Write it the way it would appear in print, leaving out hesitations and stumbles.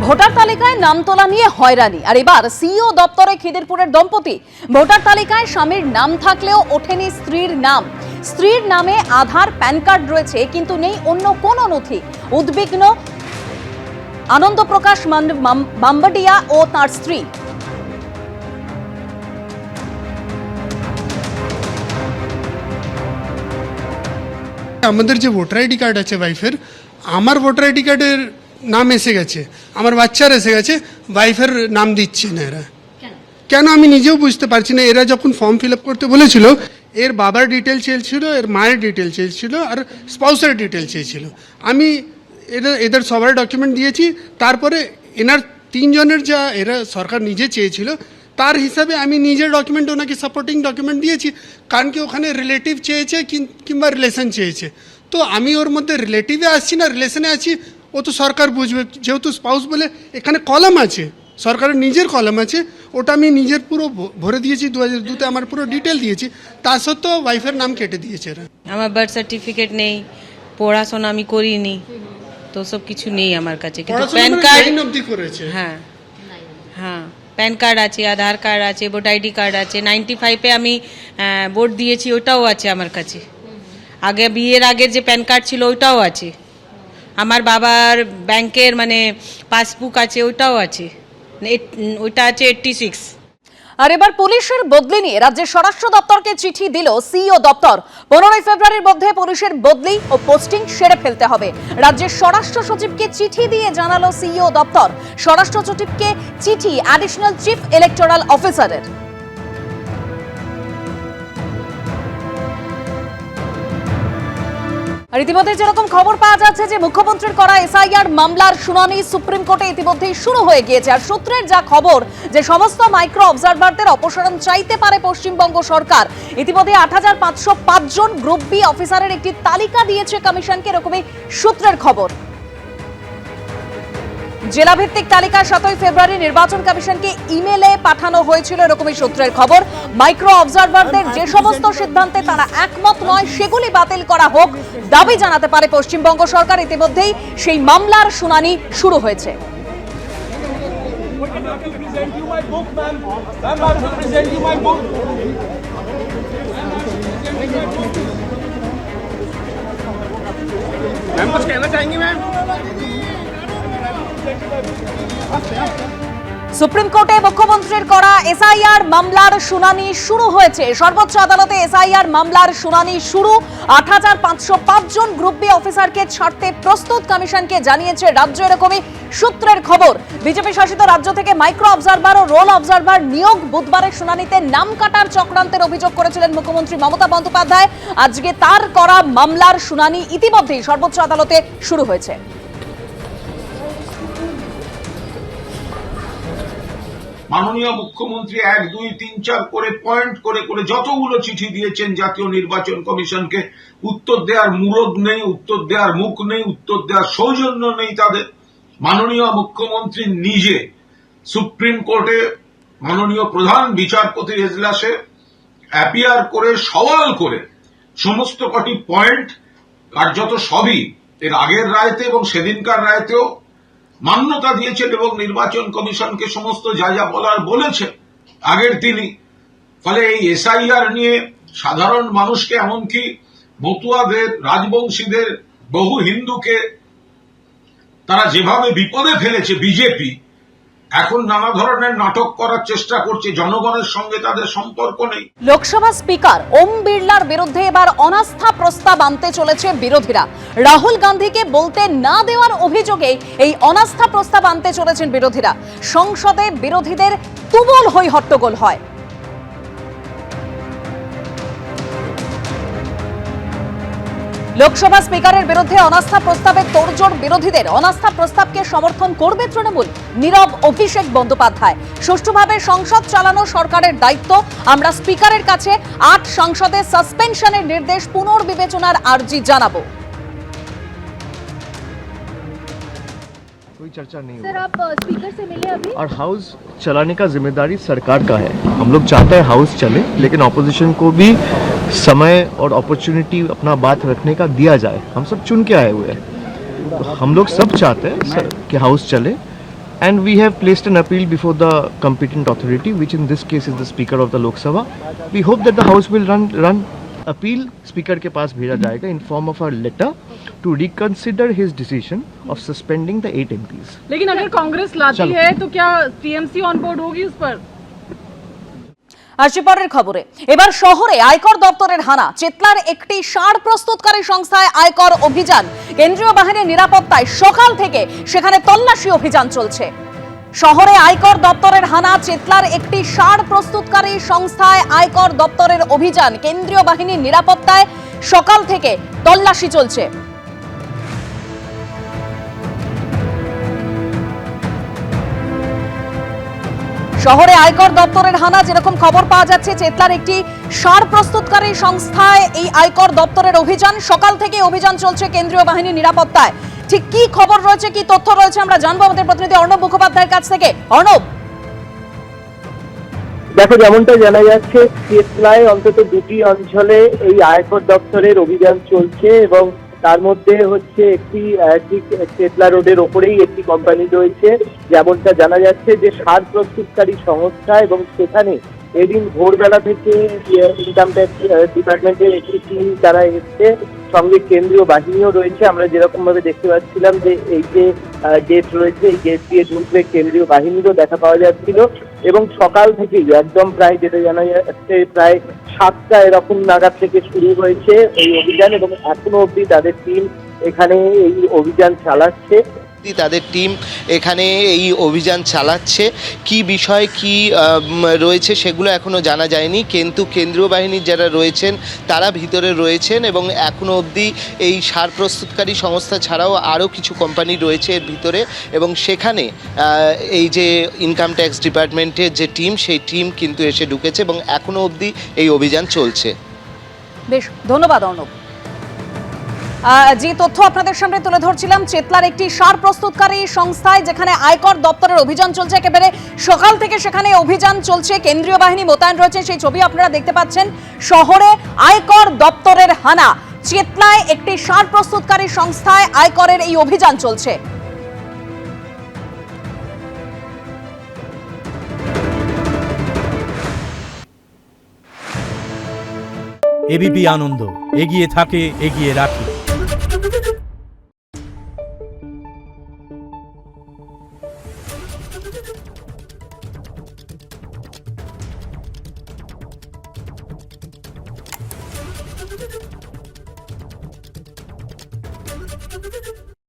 Voter তালিকায় নাম তোলা নিয়ে হয়রানি, আর এবার সিইও দপ্তরে খিদিরপুরের দম্পতি। ভোটার তালিকায় স্বামীর নাম থাকলেও ওঠেনি স্ত্রীর নাম। স্ত্রীর নামে আধার, প্যান কার্ড রয়েছে, কিন্তু নেই অন্য কোনো নথি। উদ্বিগ্ন আনন্দ প্রকাশ বাম্বাডিয়া ও তার স্ত্রী। আমাদের যে ভোটার আইডি কার্ড আছে ওয়াইফের, আমার ভোটার আইডি কার্ডের নাম এসে গেছে, আমার বাচ্চার এসে গেছে, ওয়াইফের নাম দিচ্ছে না। এরা কেন আমি নিজেও বুঝতে পারছি না। এরা যখন ফর্ম ফিল আপ করতে বলেছিল, এর বাবার ডিটেল চেয়েছিল, এর মায়ের ডিটেল চেয়েছিল, আর স্পাউসের ডিটেল চেয়েছিল। আমি এদের সবার ডকুমেন্ট দিয়েছি। তারপরে এনার তিনজনের যা এরা সরকার নিজে চেয়েছিল, তার হিসাবে আমি নিজের ডকুমেন্ট ওনাকে সাপোর্টিং ডকুমেন্ট দিয়েছি। কারণ কি ওখানে রিলেটিভ চেয়েছে কিংবা রিলেশন চেয়েছে, তো আমি ওর মধ্যে রিলেটিভে আসছি না রিলেশনে আছি, ও তো সরকার বুঝবে। যেহেতু স্পাউস বলে এখানে কলাম আছে, সরকারের নিজের কলাম আছে, ওটা আমি নিজের পুরো ভরে দিয়েছি। 2002-তে আমার পুরো ডিটেল দিয়েছি, তা সত্ত্বেও ওয়াইফের নাম কেটে দিয়েছে এরা। আমার বার্থ সার্টিফিকেট নেই, পড়াশোনা আমি করিনি, তো সব কিছু নেই আমার কাছে। কিন্তু প্যান কার্ড অবধি করেছে। হ্যাঁ হ্যাঁ, প্যান কার্ড আছে, আধার কার্ড আছে, ভোটার আইডি কার্ড আছে। 95-এ আমি ভোট দিয়েছি, ওটাও আছে আমার কাছে। আগে বিয়ের আগের যে প্যান কার্ড ছিল ওইটাও আছে। আমার বাবার ব্যাংকের পাসবুক আছে, ওইটাও আছে। ওইটা আছে 86। আর এবার পুলিশের বদলি নিয়ে রাজ্যের স্বরাষ্ট্র দপ্তরকে চিঠি দিল সিইও দপ্তর। 15 ফেব্রুয়ারির মধ্যে পুলিশের বদলি ও পোস্টিং সেরে ফেলতে হবে। রাজ্যের স্বরাষ্ট্র সচিবকে চিঠি দিয়ে জানালো সিইও দপ্তর। স্বরাষ্ট্র সচিবকে চিঠি অ্যাডিশনাল চিফ ইলেকটোরাল অফিসারের। আর ইতিমধ্যে যেরকম খবর পাওয়া যাচ্ছে যে মুখ্যমন্ত্রীর করা এসআইআর মামলার শুনানি সুপ্রিম কোর্টে ইতিমধ্যেই শুরু হয়ে গিয়েছে। আর সূত্রের যা খবর যে সমস্ত মাইক্রো অবজারভারদের অপসারণ চাইতে পারে পশ্চিমবঙ্গ সরকার। ইতিমধ্যে ৮৫০৫ জন গ্রুপ বি অফিসারের একটি তালিকা দিয়েছে কমিশনকে, এরকমই সূত্রের খবর। জেলাভিত্তিক তালিকা ৭ই ফেব্রুয়ারি নির্বাচন কমিশনকে ইমেলে পাঠানো হয়েছিল, এরকমই সূত্রের খবর। মাইক্রো অবজারভারদের যে সমস্ত সিদ্ধান্তে তারা একমত নয় সেগুলি বাতিল করা হোক দাবি জানাতে পারে পশ্চিমবঙ্গ সরকার। ইতিমধ্যেই সেই মামলার শুনানি শুরু হয়েছে। मैम कुछ कहना चाहेंगी मैम? সুপ্রিম কোর্টে মুখ্যমন্ত্রীর করা এসআইআর মামলার শুনানি শুরু হয়েছে। সর্বোচ্চ আদালতে এসআইআর মামলার শুনানি শুরু। ৮৫০৫ জন গ্রুপ বি অফিসারকে ছাড়তে প্রস্তুত কমিশনকে জানিয়েছে রাজ্য, এরকমই সূত্রের খবর। বিজেপি শাসিত রাজ্য থেকে মাইক্রো অবজারভার ও রোল অবজারভার নিয়োগ বুধবারের শুনানিতে নাম কাটার চক্রান্তের অভিযোগ করেছিলেন মুখ্যমন্ত্রী মমতা বন্দ্যোপাধ্যায়। আজকে তার করা মামলার শুনানি ইতিমধ্যেই সর্বোচ্চ আদালতে শুরু হয়েছে। মাননীয় মুখ্যমন্ত্রী 1, 2, 3, 4 করে পয়েন্ট করে করে যতগুলো চিঠি দিয়েছেন জাতীয় নির্বাচন কমিশনকে, উত্তর দেওয়ার মুরদ নেই, উত্তর দেওয়ার মুখ নেই, উত্তর দেওয়ার সৌজন্য নেই তাদের। মাননীয় মুখ্যমন্ত্রী নিজে সুপ্রিম কোর্টে মাননীয় প্রধান বিচারপতির এজলাসে অ্যাপিয়ার করে সওয়াল করে সমস্ত কটি পয়েন্ট কার্যত সবই এর আগের রায়তে এবং সেদিনকার রায়তেও মান্যতা দিয়েছেন এবং নির্বাচন কমিশনকে সমস্ত যা যা বলার বলেছেন আগের দিনই। ফলে এই এসআইআর নিয়ে সাধারণ মানুষকে, এমনকি মতুয়াদের, রাজবংশীদের, বহু হিন্দুকে তারা যেভাবে বিপদে ফেলেছে বিজেপি, এখন নানা ধরনের নাটক করার চেষ্টা করছে, জনগণের সঙ্গে তাদের সম্পর্ক নেই। লোকসভা স্পিকার ওম বিড়লার বিরুদ্ধে এবার অনাস্থা প্রস্তাব আনতে চলেছে বিরোধীরা। রাহুল গান্ধীকে বলতে না দেওয়ার অভিযোগে এই অনাস্থা প্রস্তাব আনতে চলেছেন বিরোধীরা। সংসদে বিরোধীদের তুমুল হই হট্টগোল হয়। লোকসভা স্পিকারের বিরুদ্ধে অনাস্থা প্রস্তাবে তোড়জোড় বিরোধীদের। অনাস্থা প্রস্তাবকে সমর্থন করবে তৃণমূল, নীরব অভিষেক বন্দ্যোপাধ্যায়। সুষ্ঠুভাবে সংসদ চালানো সরকারের দায়িত্ব। আমরা স্পিকারের কাছে 8 সাংসদের সাসপেনশনের নির্দেশ পুনর্বিবেচনার আর্জি জানাবো। कोई चर्चा नहीं सर, आप स्पीकर से मिले अभी? और हाउस चलाने का जिम्मेदारी सरकार का है। हम लोग चाहते हैं हाउस चले, लेकिन ऑपोजिशन को भी समय और अपॉर्चुनिटी अपना बात रखने का दिया जाए। हम सब चुन के आए हुए हैं, तो हम लोग सब चाहते हैं कि हाउस चले, and we have placed an appeal before the competent authority, which in this case is the Speaker of the Lok Sabha. We hope that the House will run appeal Speaker के पास भेजा जाएगा in form of a letter to reconsider his decision of suspending the 8 MPs. लेकिन अगर कांग्रेस लाती है तो क्या TMC on board होगी उस पर? আসছি পরের খবরে। এবার শহরে আয়কর দপ্তরের হানা, চেতলার একটি সার প্রস্তুতকারী সংস্থায় আয়কর অভিযান, কেন্দ্রীয় বাহিনীর নিরাপত্তায় সকাল থেকে সেখানে তল্লাশি অভিযান চলছে। শহরে আয়কর দপ্তরের হানা, চেতলার একটি সার প্রস্তুতকারী সংস্থায় আয়কর দপ্তরের অভিযান, কেন্দ্রীয় বাহিনীর নিরাপত্তায় সকাল থেকে তল্লাশি চলছে। শহরে আয়কর দপ্তরের হানা, যেরকম খবর পাওয়া যাচ্ছে চেতলার একটি সার প্রস্তুতকারী সংস্থায় এই আয়কর দপ্তরের অভিযান, সকাল থেকে অভিযান চলছে কেন্দ্রীয় বাহিনীর নিরাপত্তায়। ঠিক কি খবর রয়েছে, কি তথ্য রয়েছে আমরা জানবো আমাদের প্রতিনিধি অর্ণব মুখোপাধ্যায়ের কাছ থেকে। অর্ণব, দেখো, যেমনটা জানা যাচ্ছে চেতলায় অন্তত দুটি অঞ্চলে এই আয়কর দপ্তরের অভিযান চলছে এবং তার মধ্যে হচ্ছে একটি চেতলা রোডের ওপরেই একটি কোম্পানি রয়েছে, যেমনটা জানা যাচ্ছে যে সার প্রস্তুতকারী সংস্থা, এবং সেখানে এদিন ভোরবেলা থেকে ইনকাম ট্যাক্স ডিপার্টমেন্টের একটি টিম তারা এসছে, সঙ্গে কেন্দ্রীয় বাহিনীও রয়েছে। আমরা যেরকম ভাবে দেখতে পাচ্ছিলাম যে এই যে গেট রয়েছে, এই গেট দিয়ে ঢুকলে কেন্দ্রীয় বাহিনীরও দেখা পাওয়া যাচ্ছিল, এবং সকাল থেকেই একদম প্রায় যেটা জানা যাচ্ছে প্রায় 7টা এরকম নাগাদ থেকে শুরু হয়েছে এই অভিযান, এবং এখনো অবধি তাদের টিম এখানে এই অভিযান চালাচ্ছে। তাদের টিম এখানে এই অভিযান চালাচ্ছে। কি বিষয় কি রয়েছে সেগুলো এখনো জানা যায়নি, কিন্তু কেন্দ্রীয় বাহিনীর যারা রয়েছেন তারা ভিতরে রয়েছেন, এবং এখনো অবধি এই সার প্রস্তুতকারী সংস্থা ছাড়াও আরও কিছু কোম্পানি রয়েছে এর ভিতরে, এবং সেখানে এই যে ইনকাম ট্যাক্স ডিপার্টমেন্টের যে টিম, সেই টিম কিন্তু এসে ঢুকেছে এবং এখনো অবধি এই অভিযান চলছে। বেশ, ধন্যবাদ অর্ণব। যে তথ্য আপনাদের সামনে তুলে ধরছিলাম, চেতলার একটি সার প্রস্তুতকারী সংস্থায় যেখানে আয়কর দপ্তরের অভিযান চলছে, একেবারে সকাল থেকে সেখানে অভিযান চলছে, কেন্দ্রীয় বাহিনী মোতায়েন রয়েছে, সেই ছবি আপনারা দেখতে পাচ্ছেন। শহরে আয়কর দপ্তরের হানা, চেতলায় একটি সার প্রস্তুতকারী সংস্থায় আয়করের এই অভিযান চলছে। এবিপি আনন্দ, এগিয়ে থাকে, এগিয়ে রাখে।